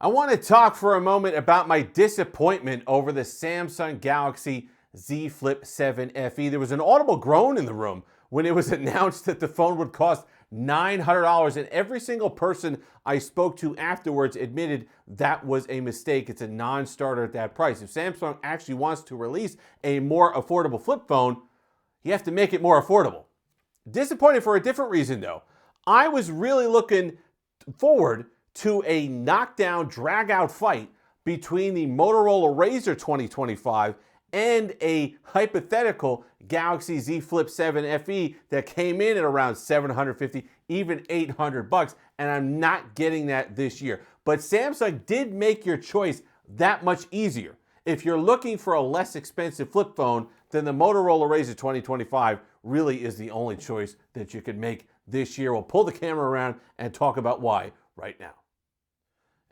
I want to talk for a moment about my disappointment over the Samsung Galaxy Z Flip 7 FE. There was an audible groan in the room when it was announced that the phone would cost $900, and every single person I spoke to afterwards admitted that was a mistake. It's a non-starter at that price. If Samsung actually wants to release a more affordable flip phone, you have to make it more affordable. Disappointed for a different reason though. I was really looking forward to a knockdown, drag-out fight between the Motorola Razr 2025 and a hypothetical Galaxy Z Flip 7 FE that came in at around $750, even $800, and I'm not getting that this year. But Samsung did make your choice that much easier. If you're looking for a less expensive flip phone, then the Motorola Razr 2025 really is the only choice that you can make this year. We'll pull the camera around and talk about why right now.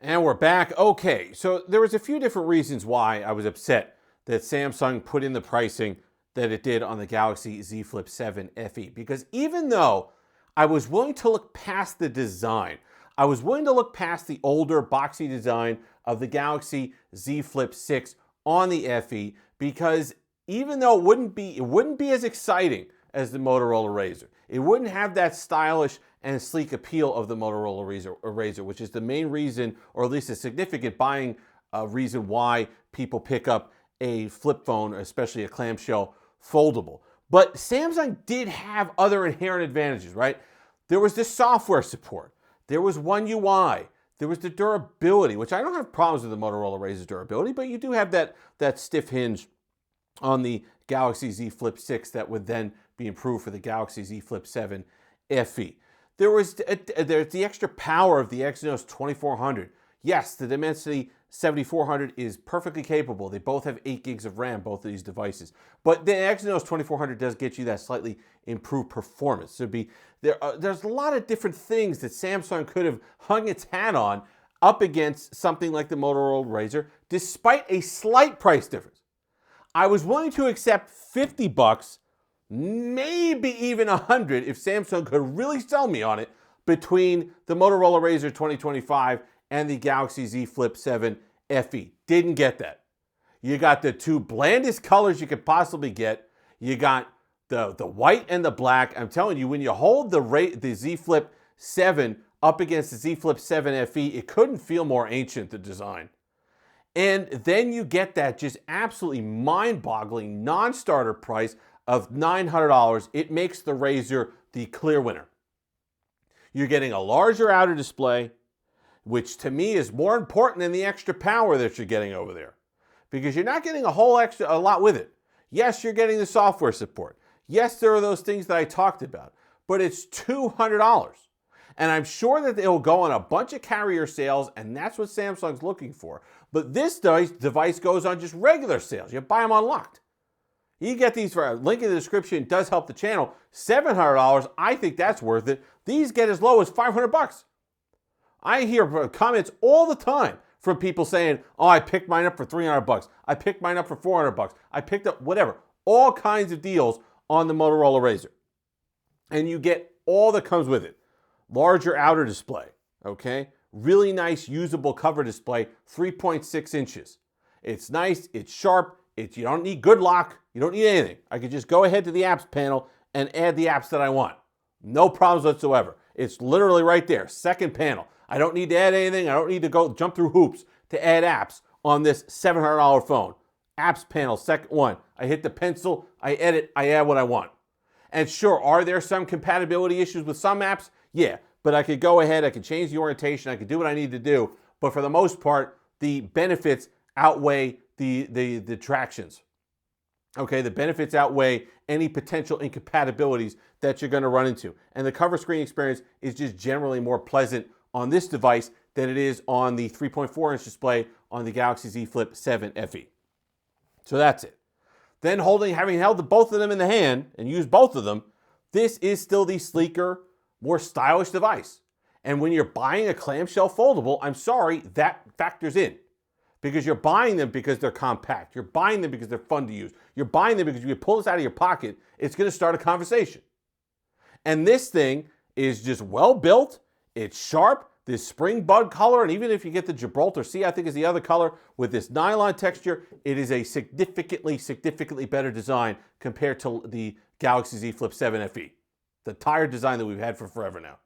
And we're back. Okay, so there was a few different reasons why I was upset that Samsung put in the pricing that it did on the Galaxy Z Flip 7 FE. Because even though I was willing to look past the design, I was willing to look past the older boxy design of the Galaxy Z Flip 6 on the FE, because even though it wouldn't be as exciting as the Motorola Razr, it wouldn't have that stylish and sleek appeal of the Motorola Razr, which is the main reason, or at least a significant buying reason why people pick up a flip phone, especially a clamshell foldable. But Samsung did have other inherent advantages, right? There was the software support. There was One UI. There was the durability, which I don't have problems with the Motorola Razr's durability, but you do have that stiff hinge on the Galaxy Z Flip 6 that would then be improved for the Galaxy Z Flip 7 FE. There's the extra power of the Exynos 2400. Yes, the Dimensity 7400 is perfectly capable. They both have 8 gigs of RAM, both of these devices. But the Exynos 2400 does get you that slightly improved performance. There's a lot of different things that Samsung could have hung its hat on up against something like the Motorola Razr, despite a slight price difference. I was willing to accept $50, maybe even $100 if Samsung could really sell me on it between the Motorola Razr 2025 and the Galaxy Z Flip 7 FE. Didn't get that. You got the two blandest colors you could possibly get. You got the white and the black. I'm telling you, when you hold the Z Flip 7 up against the Z Flip 7 FE, it couldn't feel more ancient, the design. And then you get that just absolutely mind-boggling non-starter price of $900. It makes the Razr the clear winner. You're getting a larger outer display, which to me is more important than the extra power that you're getting over there, because you're not getting a lot with it. Yes, you're getting the software support. Yes, there are those things that I talked about, but it's $200. And I'm sure that they'll go on a bunch of carrier sales, and that's what Samsung's looking for. But this device goes on just regular sales. You buy them unlocked. You get these for a link in the description. It does help the channel. $700, I think that's worth it. These get as low as $500. I hear comments all the time from people saying, oh, I picked mine up for $300. I picked mine up for $400. I picked up whatever. All kinds of deals on the Motorola Razr. And you get all that comes with it. Larger outer display, okay? Really nice usable cover display, 3.6 inches. It's nice, it's sharp, you don't need good lock, you don't need anything. I could just go ahead to the apps panel and add the apps that I want. No problems whatsoever. It's literally right there, second panel. I don't need to add anything. I don't need to go jump through hoops to add apps on this $700 phone. Apps panel, second one. I hit the pencil, I edit, I add what I want. And sure, are there some compatibility issues with some apps? Yeah, but I could go ahead, I could change the orientation, I could do what I need to do. But for the most part, the benefits outweigh the detractions. Okay, the benefits outweigh any potential incompatibilities that you're going to run into. And the cover screen experience is just generally more pleasant on this device than it is on the 3.4-inch display on the Galaxy Z Flip 7 FE. So that's it. Then having held both of them in the hand and used both of them, this is still the sleeker, more stylish device. And when you're buying a clamshell foldable, I'm sorry, that factors in. Because you're buying them because they're compact. You're buying them because they're fun to use. You're buying them because if you pull this out of your pocket, it's going to start a conversation. And this thing is just well built. It's sharp. this spring bud color, and even if you get the Gibraltar Sea, I think is the other color, with this nylon texture, it is a significantly better design compared to the Galaxy Z Flip 7 FE, the tired design that we've had for forever now.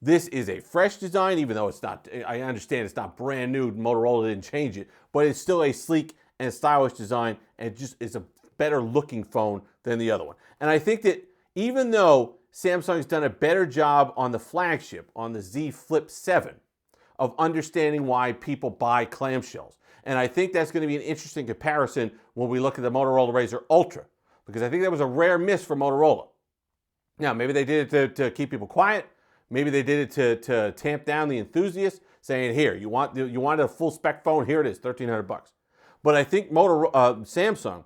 This is a fresh design, even though it's not, I understand it's not brand new, Motorola didn't change it, but it's still a sleek and stylish design, and it just is a better looking phone than the other one. And I think that even though Samsung's done a better job on the flagship, on the Z Flip 7, of understanding why people buy clamshells, and I think that's going to be an interesting comparison when we look at the Motorola Razr Ultra, because I think that was a rare miss for Motorola. Now, maybe they did it to keep people quiet. Maybe they did it to tamp down the enthusiasts, saying, here, you want a full spec phone, here it is, $1,300. But I think Samsung,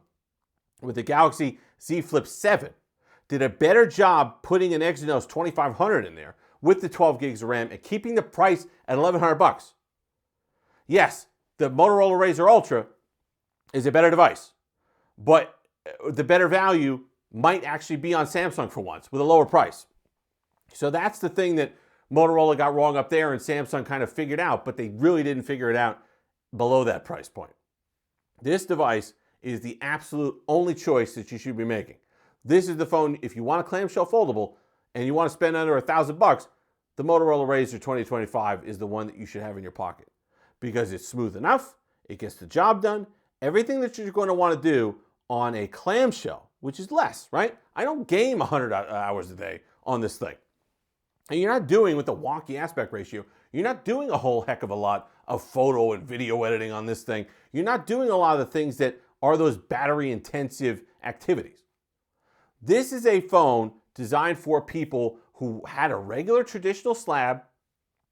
with the Galaxy Z Flip 7, did a better job putting an Exynos 2500 in there with the 12 gigs of RAM and keeping the price at $1,100. Yes, the Motorola Razr Ultra is a better device, but the better value might actually be on Samsung for once with a lower price. So that's the thing that Motorola got wrong up there and Samsung kind of figured out, but they really didn't figure it out below that price point. This device is the absolute only choice that you should be making. This is the phone, if you want a clamshell foldable and you want to spend under $1,000, the Motorola Razr 2025 is the one that you should have in your pocket, because it's smooth enough, it gets the job done, everything that you're going to want to do on a clamshell, which is less, right? I don't game 100 hours a day on this thing. And you're not doing, with the wonky aspect ratio, you're not doing a whole heck of a lot of photo and video editing on this thing. You're not doing a lot of the things that are those battery intensive activities. This is a phone designed for people who had a regular traditional slab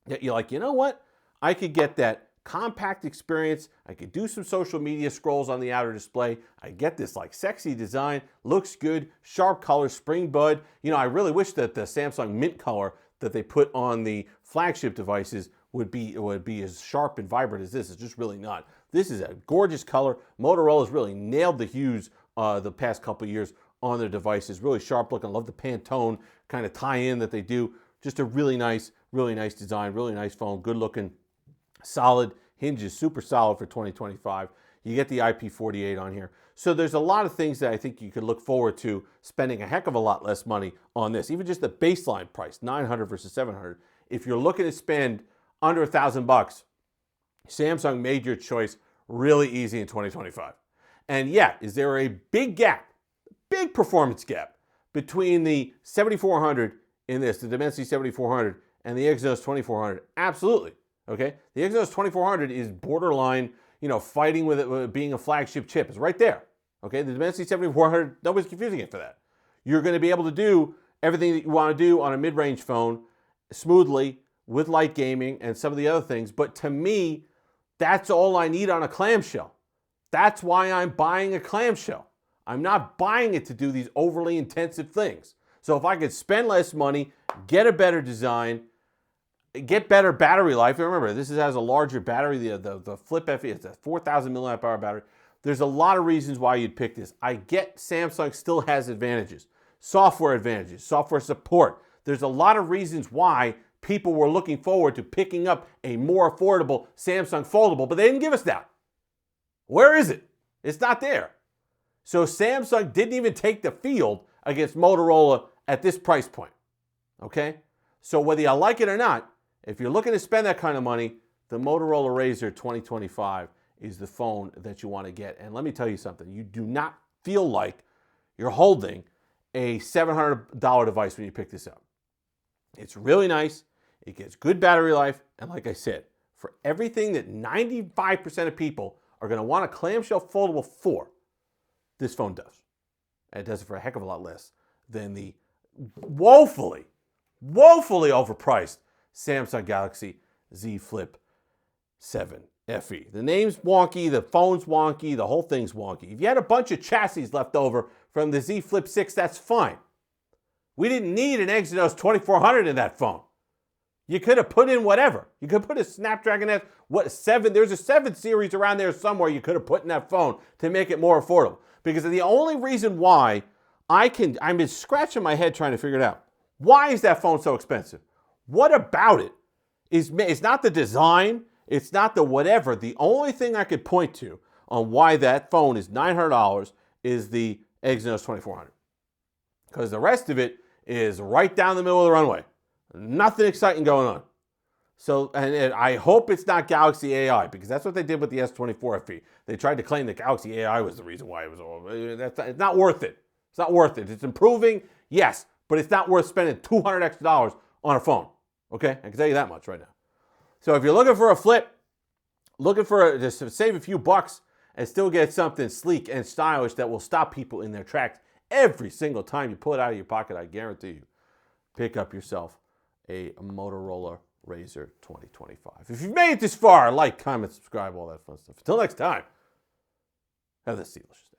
that you're like, you know what? I could get that compact experience. I could do some social media scrolls on the outer display. I get this like sexy design, looks good, sharp color, spring bud. You know, I really wish that the Samsung mint color that they put on the flagship devices would be as sharp and vibrant as this. It's just really not. This is a gorgeous color. Motorola's really nailed the hues the past couple of years on their devices. Really sharp looking. I love the Pantone kind of tie-in that they do. Just a really nice design, really nice phone, good looking, solid. Hinges super solid for 2025. You get the IP48 on here. So there's a lot of things that I think you could look forward to spending a heck of a lot less money on this. Even just the baseline price, $900 versus $700. If you're looking to spend under $1,000, Samsung made your choice really easy in 2025. And yeah, is there a big gap, big performance gap between the 7400 in this, the Dimensity 7400, and the Exynos 2400? Absolutely. Okay, the Exynos 2400 is borderline, fighting with it being a flagship chip. It's right there. Okay, the Dimensity 7400, nobody's confusing it for that. You're going to be able to do everything that you want to do on a mid-range phone smoothly with light gaming and some of the other things. But to me, that's all I need on a clamshell. That's why I'm buying a clamshell. I'm not buying it to do these overly intensive things. So if I could spend less money, get a better design, get better battery life. Remember, this has a larger battery. The Flip FE, it's a 4,000 milliamp hour battery. There's a lot of reasons why you'd pick this. I get Samsung still has advantages. Software advantages, software support. There's a lot of reasons why people were looking forward to picking up a more affordable Samsung foldable, but they didn't give us that. Where is it? It's not there. So Samsung didn't even take the field against Motorola at this price point. Okay? So whether you like it or not, if you're looking to spend that kind of money, the Motorola Razr 2025 is the phone that you want to get. And let me tell you something. You do not feel like you're holding a $700 device when you pick this up. It's really nice. It gets good battery life. And like I said, for everything that 95% of people are going to want a clamshell foldable for, this phone does. And it does it for a heck of a lot less than the woefully overpriced Samsung Galaxy Z Flip 7 FE. The name's wonky, the phone's wonky, the whole thing's wonky. If you had a bunch of chassis left over from the Z Flip 6, that's fine. We didn't need an Exynos 2400 in that phone. You could have put in whatever. You could put a Snapdragon S, there's a 7 series around there somewhere you could have put in that phone to make it more affordable. Because the only reason why I'm just scratching my head trying to figure it out. Why is that phone so expensive? What about it it's not the design, it's not the whatever. The only thing I could point to on why that phone is $900 is the Exynos 2400. Because the rest of it is right down the middle of the runway. Nothing exciting going on. So, and I hope it's not Galaxy AI, because that's what they did with the S24 FE. They tried to claim that Galaxy AI was the reason why it was over. It's not worth it. It's not worth it. It's improving, yes, but it's not worth spending $200 extra on a phone. Okay, I can tell you that much right now. So if you're looking for a flip, looking for just to save a few bucks and still get something sleek and stylish that will stop people in their tracks every single time you pull it out of your pocket, I guarantee you, pick up yourself a Motorola Razr 2025. If you've made it this far, like, comment, subscribe, all that fun stuff. Until next time, have the Steelers.